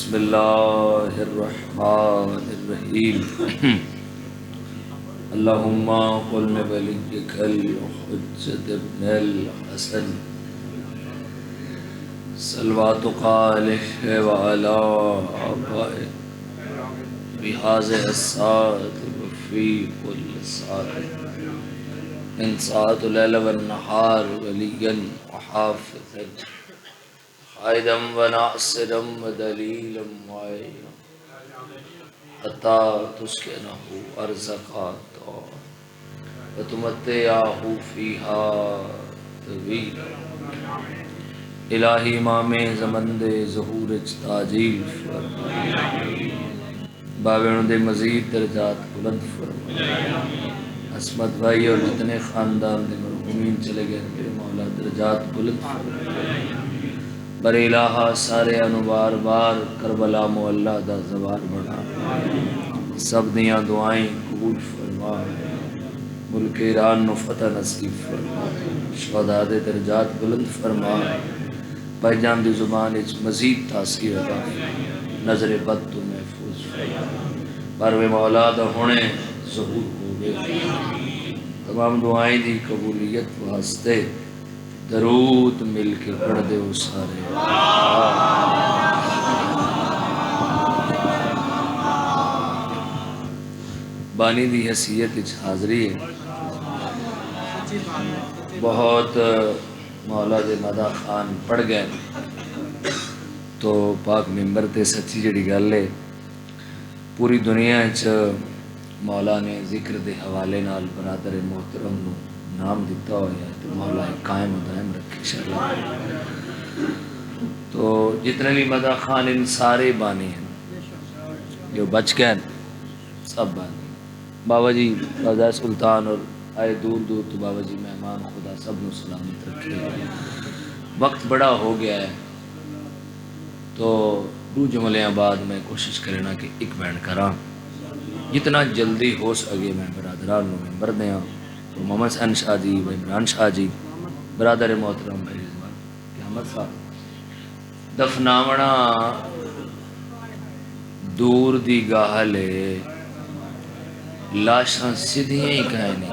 بسم اللہ الرحمن الرحیم اللہم قل میں ولیک الحجت ابن الحسن صلواتک علیہ وعلا آبائے بحاضر الساعت وفی کل ساعت ان ساعت اللیل والنہار ولیا وحافظا قائدا وناصرا ودلیلا معینا حتی تسکنہ ارزقا وتمتعہ فیہا طویلا الہی امام زمن دے ظہور تاجیل فرمائی باویوں دے مزید درجات بلند فرمائی عصمت بھائی اور جتنے خاندان دے مرحومین چلے گئے میرے مولا درجات بلند فرمائی بر الہا سارے انوار بار کربلا مولا دا زوار بنا سب دیاں دعائیں قبول فرمائے ملک ایران نو فتح نصیب فرمائے شہداء دے درجات بلند فرمائے بھائی جان دی زبان اچ مزید تاثیر عطا نظر بد تو محفوظ فرمائے بروے مولا دا ہونے ظہور ہو گئے تمام دعائیں دی قبولیت واسطے درود مل کے پڑھ دے وہ سارے بانی دی حیثیت اچ حاضری ہے بہت مولا دے مدح خان پڑھ گئے تو پاک ممبر تے سچی جڑی گل ہے پوری دنیا اچ مولا نے ذکر دے حوالے نال برادر محترم نو نام دیتا ہویا ہے تو مولا قائم و دائم رکھے انشاءاللہ تو جتنے بھی مدح خان ان سارے بانی ہیں جو بچ گئے سب بانی بابا جی بازار سلطان اور آئے دور دور تو بابا جی مہمان خدا سب نو سلامت رکھے وقت بڑا ہو گیا ہے تو دو جملیاں بعد میں کوشش کرنا کہ ایک بینڈ کرا جتنا جلدی ہو سکے میں برادران نو ممبر دیاں تو محمد حسن شاہ جی عمران شاہ جی برادر محترم بھائی رضوان احمد صاحب دفناونا دور دی گاہلے لاشاں سدھیاں ہی کہیں نہیں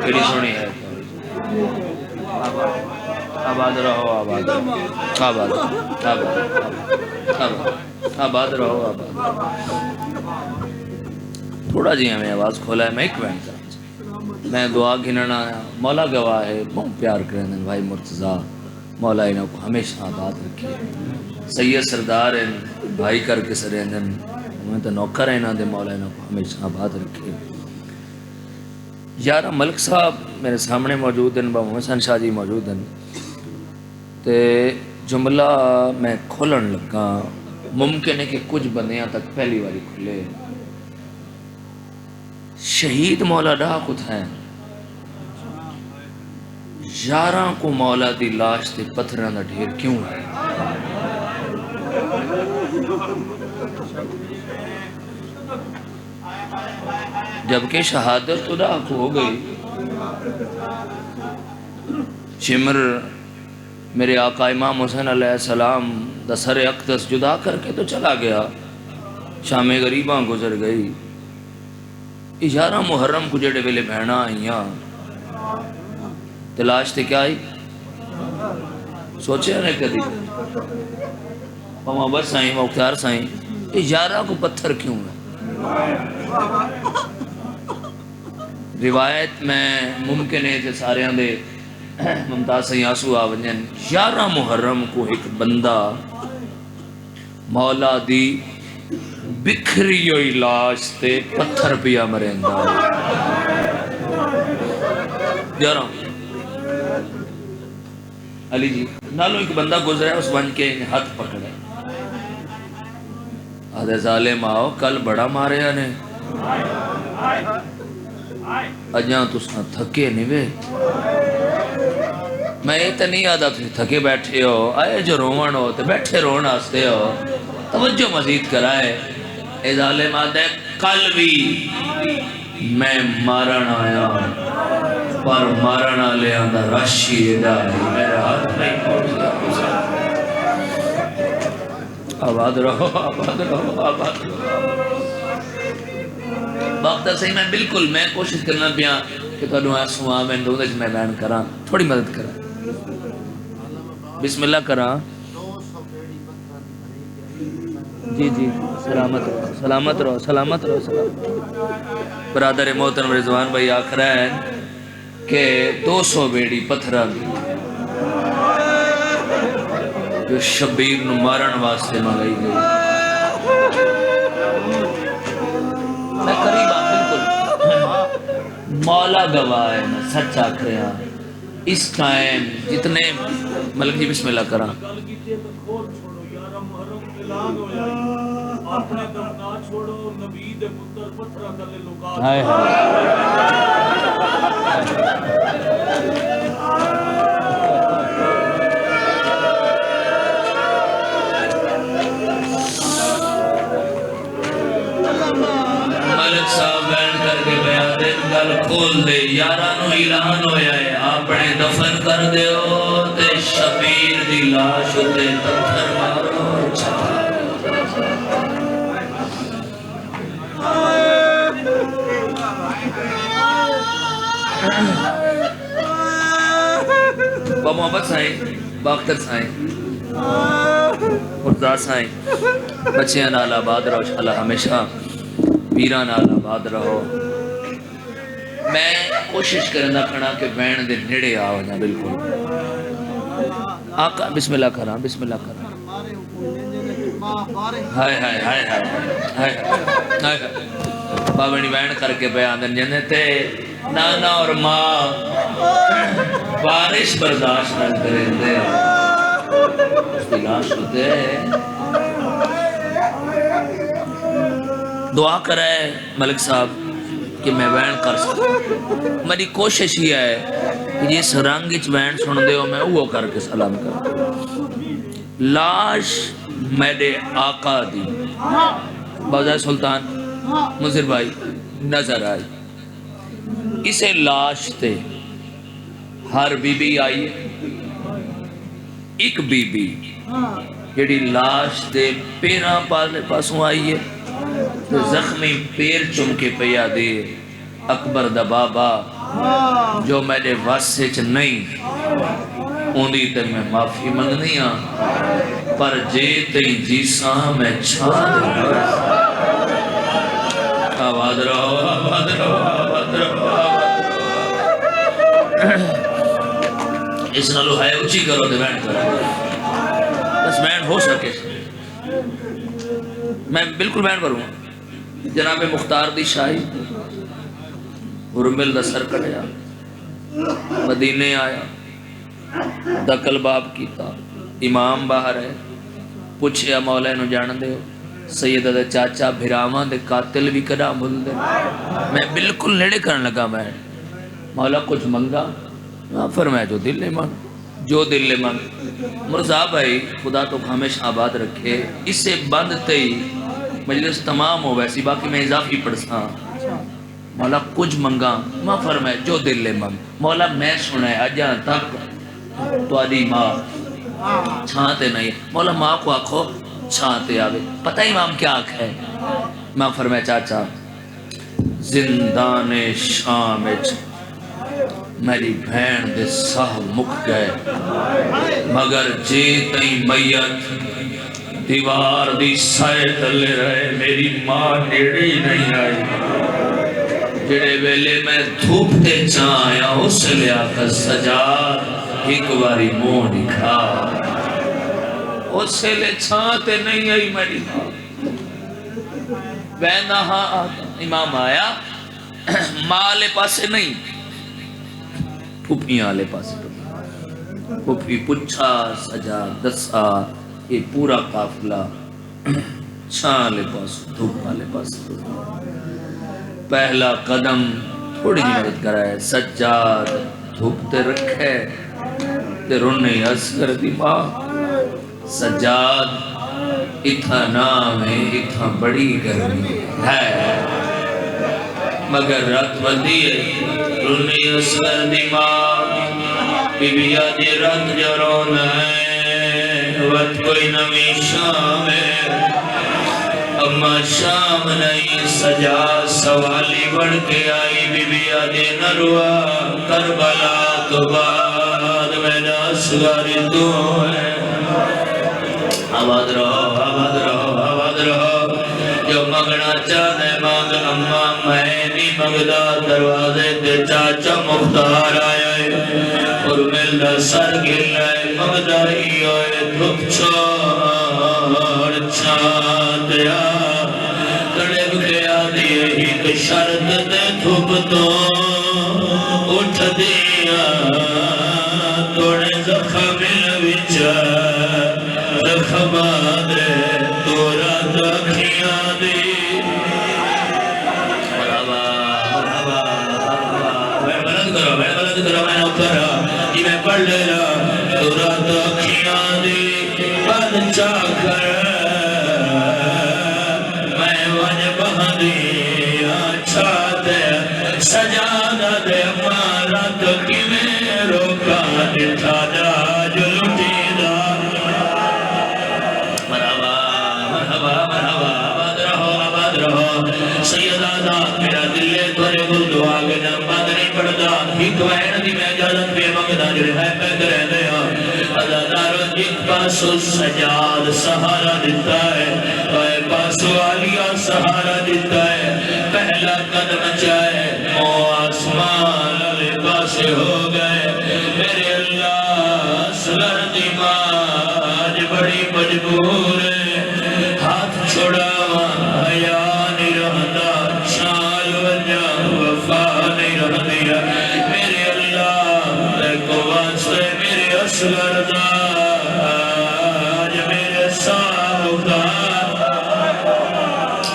کیڑی سونی ہے آباد رہو آباد رہو آباد آباد رہو آباد تھوڑا جی ہمیں آواز کھولا ہے میں ایک بینڈ کرا میں دعا گھننا مولا گواہ ہے بہت پیار کریں دن بھائی مرتضیٰ مولا انہوں کو ہمیشہ آباد رکھے سید سردار ہیں بھائی کر کے سرے دن ہمیں تو نوکر ہیں دے مولا انہوں کو ہمیشہ آباد رکھے یارہ ملک صاحب میرے سامنے موجود ہیں محمد حسن شاہ جی موجود ہیں تے جملہ میں کھولن لگا ممکن ہے کہ کچھ بندیاں تک پہلی باری کھلے شہید مولا ڈا کت ہیں یاراں کو مولا دی لاش تے پتھران دا ڈھیر کیوں ہے جبکہ شہادت تو ڈا کو ہو گئی شمر میرے آقا امام حسین علیہ السلام دا سر اقدس جدا کر کے تو چلا گیا شام غریباں گزر گئی اجارہ محرم کو جڑے ویلے بہنا آئیاں تلاش تے کیا آئی سوچے نہیں کدی محمد سائیں مختار سائیں اجارہ کو پتھر کیوں ہے روایت میں ممکن ہے کہ سارے دے ممتاز سیاسو آونجن 11 محرم کو ایک بندہ مولا دی بکھری ہوئی لاش تے پتھر پیا مرندہ 11 علی جی نالو ایک بندہ گزرا ہے اس بن کے ہاتھ پکڑے آدھے ظالم آؤ کل بڑا مارے آنے اجاں تساں تھکے نوے میں یہ تو نہیں آدھا تھکے بیٹھے ہو آئے جو روان ہو تو بیٹھے رون آستے ہو توجہ مزید کرائے اے ظالم آدھے کل بھی میں مارن آیا پر مارنا لے آندہ راشی ادا ہے میرا ہاتھ نہیں پہنچتا آباد رہو آباد رہو آباد رہو باقتر صحیح میں بالکل میں کوشش کرنا پیا کہ تو انہوں ایسا میں دو دے میں بیان کرا تھوڑی مدد کرا بسم اللہ کرا جی جی سلامت رہو سلامت رہو سلامت رہو سلامت برادر محترم رضوان بھائی آکھ رہا ہے کہ 200 بیڑی پتھرہ جو شبیر نو مارن واسطے منگائی گئی میں قریب بالکل مولا گواہ ہے میں سچ آکھ رہا اس ٹائم جتنے ملک جی بسم اللہ کرا اپنے دم نہ چھوڑو نبی دے پتر پتھرہ کلے لکا ہائے ملک صاحب بیان کر کے بیان دے گل کھول دے یارانو اعلان ہویا ہے اپنے دفن کر دے ہو تے شبیر دی لاش تے پتھر مارو چھپا با محمد سائیں باختر سائیں مرزا سائیں بچیاں نال آباد رہو انشاءاللہ ہمیشہ پیران نال آباد رہو میں کوشش کرنا کھڑا کہ بین دے نیڑے آو جا بالکل آقا بسم اللہ کرا بسم اللہ کرا ہائے ہائے ہائے ہائے ہائے بابنی بین کر کے بیان دن جنے تے نانا اور ماں بارش برداشت نہ کریں دے اس کی لاش ہوتے دعا کرائے ملک صاحب کہ میں بیان کر سکتا میری کوشش ہی ہے کہ جس رنگیچ بیان سن دے ہو میں وہ کر کے سلام کر لاش میرے آقا دی بازار سلطان مظہر بھائی نظر آئی اسے لاش تے ہر بی بی آئی ایک بی بی جیڑی لاش تے پیران پالے پاسوں آئی ہے زخمی پیر چمکے پیا دے اکبر دا بابا جو میرے واسے چ نہیں اوندی تے میں معافی منگنی ہاں پر جے تئی جیساں میں چھا دے آباد رہو آباد رہو آباد رہو اس نالو ہے اچھی کرو دے بینڈ کرو بس بینڈ ہو سکے میں بالکل بینڈ کروں جناب مختار دی شاہی حرمل دا سر کٹیا مدینے آیا دکل باب کیتا امام باہر ہے پوچھیا مولا انہوں جان دے سیدہ دے چاچا بھراواں دے قاتل بھی کدا مل دے میں بالکل نیڑے کرنے لگا میں مولا کچھ منگا فرمایا جو دل لے مانگ جو دل لے مانگ مرزا بھائی خدا تو ہمیشہ آباد رکھے اس سے بند تے مجلس تمام ہو ویسی باقی میں اضافی پڑھسا مولا کچھ منگا ماں فرمایا جو دل لے مانگ مولا میں سنے اجاں تک تو آدھی ماں چھانتے نہیں مولا ماں کو آکھو چھانتے آوے پتہ امام کیا آنکھ ہے ماں فرمایا چاچا زندان شام میری بھین دے ساہ مک گئے مگر جے تئی میت دیوار دی سائے تلے رہے میری ماں نیڑی نہیں آئی جڑے ویلے میں دھوپ تے چایا اس لیا کر سجاد ایک باری موں دکھا اس سے لے چھانتے نہیں آئی میری ماں بینا ہاں امام آیا ماں لے پاسے نہیں پھوپیاں لے پاسے پھوپی پچھا سجا دسا یہ پورا قافلہ چھان لے پاسے دھوپا لے پاسے پہلا قدم تھوڑی جی مدد کرائے سجاد دھوپتے رکھے تے رونے اصغر دی ماں سجاد اتھا نام ہے اتھا بڑی گرمی ہے مگر رات بدی ہے رونی اصغر دی ماں بی بی آدھی رات جرون ہے وقت کوئی نمی شام ہے اما شام نہیں سجا سوالی بڑھ کے آئی بی بی آدھی نروا کربلا تو بعد میرا اصغر تو ہے آباد رہو آباد رہو آباد رہو جو مگنا چاہنے مانگ اماں میں نہیں مگدہ دروازے تے چاچا مختار آیا ہے اور ملدہ سر گر لائے مگدہ ہی ہوئے دھپ چھوڑ چھاندیا تڑب گیا دیئے ہی کہ شرط دے دھپ تو اٹھ دیا توڑے زخم الوچہ زخمہ دے تورا دکھیاں دی مرحبا مرحبا میں بلند کرو میں نوکرہ جی میں پڑھ لے رہا تورا دکھیاں دی بد چاکر میں وجبہ دی اچھا دے سجادہ دے مارت کی میں روکا دٹھا جا جو لٹی دا سیدادہ میرا دلے تورے گل دعا کے نمبر نہیں پڑھتا ایک وین دی میں اجازت پہ مقدہ جو ہے پہ کرے دیا ادادارو ایک پاسو سجاد سہارا دیتا ہے اور پاسو آلیا سہارا دیتا ہے پہلا قدم چاہے مو آسمان علی پاسے ہو گئے میرے اللہ اصغر دی ماج بڑی مجبور ہے ہاتھ چھوڑا حیا نہیں رہتا شال وجہ وفا نہیں رہ دیا میرے اللہ دیکھو واسطے میرے اصغر دا آج میرے سامتا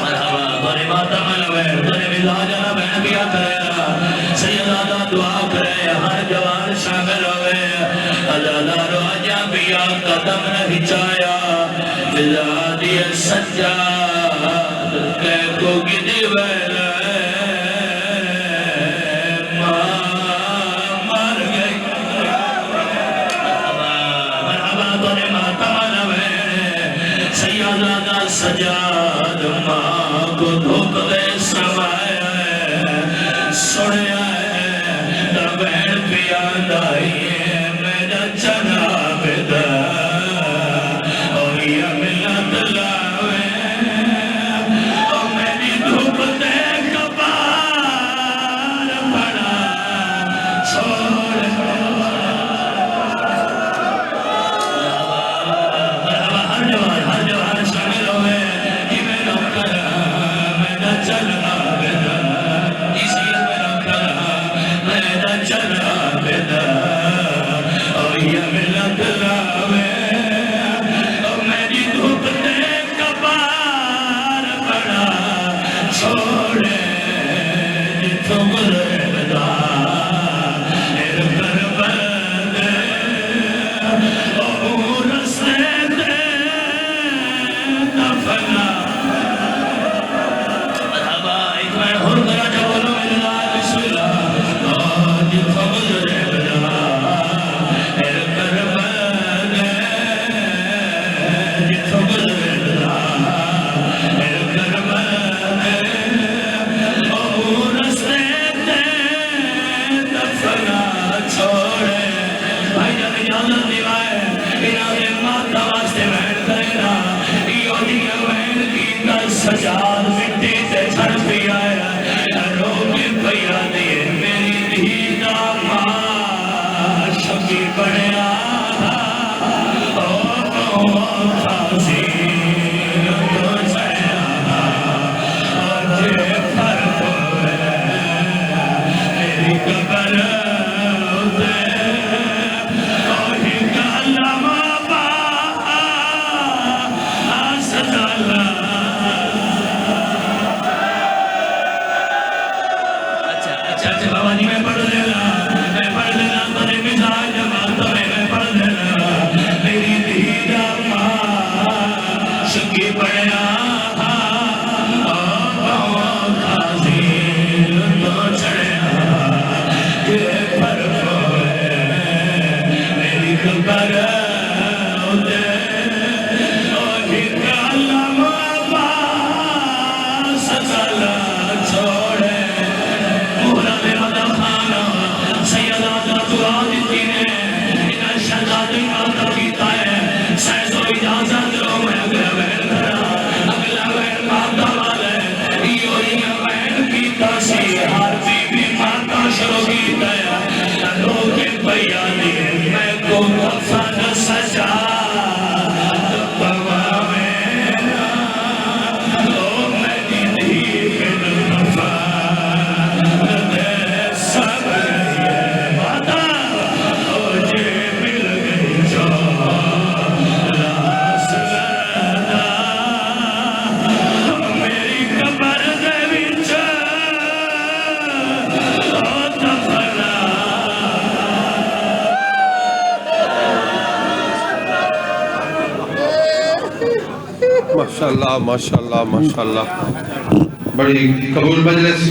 مرحبا تونے ماتا ملوے تونے مزاجہ بہن کیا کرے سیدادہ دعا کرے ہر جوان شامل ہوئے ازادارو آجا بیا قدم نہیں چایا مزادی سجاد کہہ کو گدی ویلے مار گئی مرحبا تونے ماتا ملوے سیدادہ سجاد ماں کو دھوپ دے سمایا ہے سنیا ہے تبین پیان آئیے میرا جناب دا اور یہ ملت لاوے اور میری دھوپ دے کپار پڑا چھوڑ ہر جوان شامل ہوئے یہ میں نوکر میرا جناب دا اسی میں نوکر میرا جناب دا اور یہ ملت لاوے اور میری دھوپ دے کپار پڑا چھوڑے جتوں گزرے بدا ایر پر بردے اور رسے دے دفنا مرحبا ایک میں ہر کرا جو بولو میرے لائے بسم اللہ اور جتوں گزرے بدا ایر پر بردے جتوں گزرے بدا ایر پر بردے اور رسے دے دفنا چھوڑے بھائی جب اجازت دیوائے انہوں ماتا واسطے بہن کرے نا یہودی بہن کی در سجاد مٹی تے چھڑ پیا ہے رو کے پیا دیے میری دھیدہ ماں شکی پڑیا خاصی تو سیا اور جے فرق ہوئے میری قبر ہوتے اور ہی کالما با آسد اللہ اچھا بابا جی میں پڑھ لینا تو نے مثال جمال تو میں پڑھ لینا میری دھیدہ ماں ماشاءاللہ ماشاءاللہ ماشاءاللہ، بڑی قبول مجلس